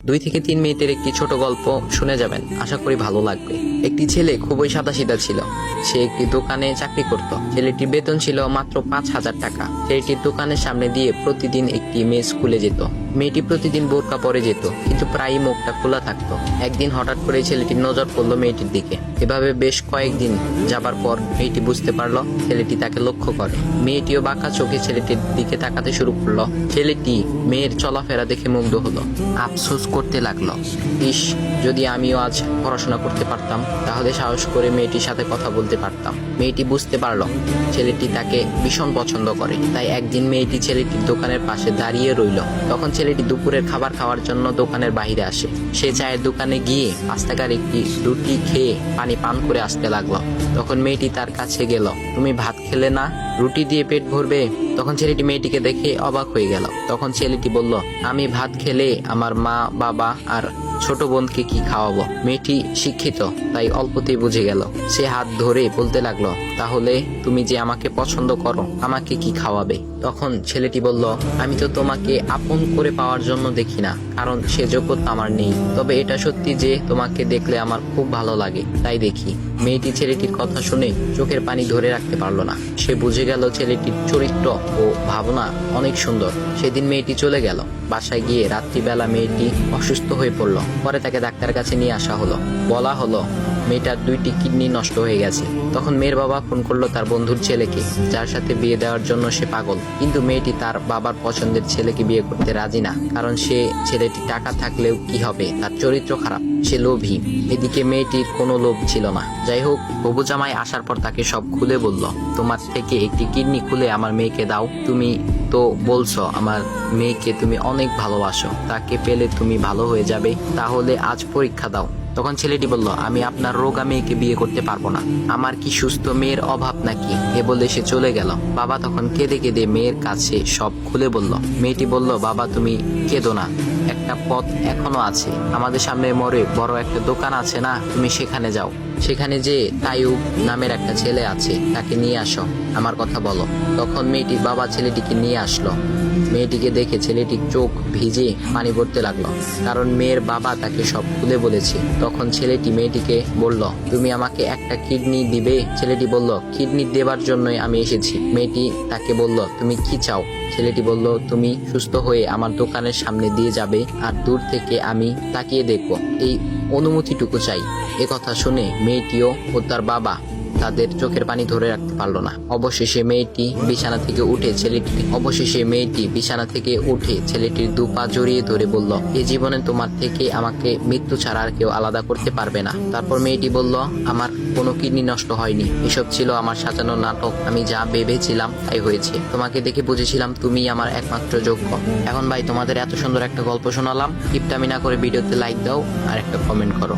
2 থেকে 3 মিনিটের একটি ছোট গল্প শুনে যাবেন, আশা করি ভালো লাগবে। একটি ছেলে খুবই সাদাসিধা ছিল। সে একটি দোকানে চাকরি করত। ছেলেটির বেতন ছিল মাত্র 5,000 টাকা। ছেলেটির দোকানের সামনে দিয়ে প্রতিদিন একটি মেয়ে স্কুলে যেত। মেয়েটি প্রতিদিন বোরকা পরে যেত, কিন্তু প্রায়ই মুখটা খোলা থাকতো। একদিন হঠাৎ করে ছেলেটির নজর পড়লো মেয়েটির দিকে। এভাবে বেশ কয়েকদিন যাবার পর মেয়েটি বুঝতে পারলো ছেলেটি তাকে লক্ষ্য করে। মেয়েটিও বাঁকা চোখে ছেলেটির দিকে তাকাতে শুরু করলো। ছেলেটি মেয়ের চলাফেরা দেখে মুগ্ধ হলো। আফসোস করতে লাগলো, ইস, যদি আমিও আজ পড়াশোনা করতে পারতাম, তাহলে সাহস করে মেয়েটির সাথে কথা বলতে পারতাম। মেয়েটি বুঝতে পারলো ছেলেটি তাকে ভীষণ পছন্দ করে। তাই একদিন মেয়েটি ছেলেটির দোকানের পাশে দাঁড়িয়ে রইল। তখন ছেলেটি দুপুরের খাবার খাওয়ার জন্য দোকানের বাইরে আসে। সে চায়ের দোকানে গিয়ে 5 টাকার একটি রুটি খেয়ে পানি পান করে আসতে লাগলো। তখন মেয়েটি তার কাছে গেল। তুমি ভাত খেলে না? রুটি দিয়ে পেট ভরবে? তখন ছেলেটি মেয়েটিকে দেখে অবাক হয়ে গেল। তখন ছেলেটি বলল, আমি ভাত খেলে আমার মা, বাবা আর ছোট বোনকে কি খাওয়াবো? মেয়েটি শিক্ষিত, তাই অল্পতেই বুঝে গেল। সে হাত ধরে বলতে লাগলো, তাহলে তুমি যে আমাকে পছন্দ করো, আমাকে কি খাওয়াবে? তখন ছেলেটি বলল, আমি তো তোমাকে আপন করে পাওয়ার জন্য দেখি না, কারণ সে যোগ্যতা আমার নেই। তবে এটা সত্যি যে তোমাকে দেখলে আমার খুব ভালো লাগে, তাই দেখি। মেয়েটি ছেলেটির কথা শুনে চোখের পানি ধরে রাখতে পারলো না। সে বুঝে গেল ছেলেটির চরিত্র ও ভাবনা অনেক সুন্দর। সেদিন মেয়েটি চলে গেল। বাসায় গিয়ে রাত্রিবেলা মেয়েটি অসুস্থ হয়ে পড়ল। পরে তাকে ডাক্তারের কাছে নিয়ে আসা হলো। বলা হলো মেয়েটার 2টি কিডনি নষ্ট হয়ে গেছে। তখন মেয়ের বাবা ফোন করলো তার বন্ধুর ছেলেকে, যার সাথে বিয়ে দেওয়ার জন্য সে পাগল। কিন্তু মেয়েটি তার বাবার পছন্দের ছেলেকে বিয়ে করতে রাজি না, কারণ সে ছেলেটি টাকা থাকলেও কি হবে, তার চরিত্র খারাপ, সে লোভী। এদিকে মেয়েটির কোনো লোভ ছিল না। যাই হোক, হবু জামাই আসার পর তাকে সব খুলে বলল, তোমার থেকে একটি কিডনি খুলে আমার মেয়েকে দাও। তুমি তো বলছো আমার মেয়েকে তুমি অনেক ভালোবাসো, তাকে পেলে তুমি ভালো হয়ে যাবে, তাহলে আজ পরীক্ষা দাও। তখন ছেলেটি বলল, আমি আপনার রোগা মেয়েকে বিয়ে করতে পারবো না, আমার কি সুস্থ মেয়ের অভাব নাকি? এ বলে সে চলে গেল। বাবা তখন কেঁদে কেঁদে মেয়ের কাছে সব খুলে বলল। মেয়েটি বলল, বাবা তুমি কেঁদো না, একটা পথ এখনো আছে, আমাদের সামনে মোড়ে বড় একটা দোকান আছে না, তুমি সেখানে যাও। সেখানে যে তাইয়ুব নামের একটা ছেলে আছে, তাকে নিয়ে আসো, আমার কথা বলো। তখন মেয়েটির বাবা ছেলেটিকে নিয়ে আসলো। মেয়েটিকে দেখে ছেলেটির চোখ ভিজে পানি পড়তে লাগলো, কারণ মেয়ের বাবা তাকে সব খুলে বলেছে। তখন ছেলেটি মেয়েটিকে বলল, তুমি আমাকে একটা কিডনি দিবে? ছেলেটি বলল, কিডনি দেবার জন্যই আমি এসেছি। মেয়েটি তাকে বলল, তুমি কি চাও? ছেলেটি বলল, তুমি সুস্থ হয়ে আমার দোকানের সামনে দিয়ে যাবে, আর দূর থেকে আমি তাকিয়ে দেখব, এই অনুমতিটুকু চাই। এ কথা শুনে মেয়েটিও ও তার বাবা তাদের চোখের পানি ধরে রাখতে পারলো না। অবশেষে মেয়েটি বিছানা থেকে উঠে ছেলেটির 2 পা জড়িয়ে ধরে বলল, এই জীবনে তোমার থেকে আমাকে মৃত্যু ছাড়া আর কেউ আলাদা করতে পারবে না। তারপর মেয়েটি বলল, আমার কোনো কিডনি নষ্ট হয়নি, এসব ছিল আমার সাজানো নাটক, আমি যা ভেবেছিলাম তাই হয়েছে। তোমাকে দেখে বুঝেছিলাম তুমি আমার একমাত্র যোগ্য। এখন ভাই, তোমাদের এত সুন্দর একটা গল্প শোনালাম, কিপটামি না করে ভিডিওতে লাইক দাও আর একটা কমেন্ট করো।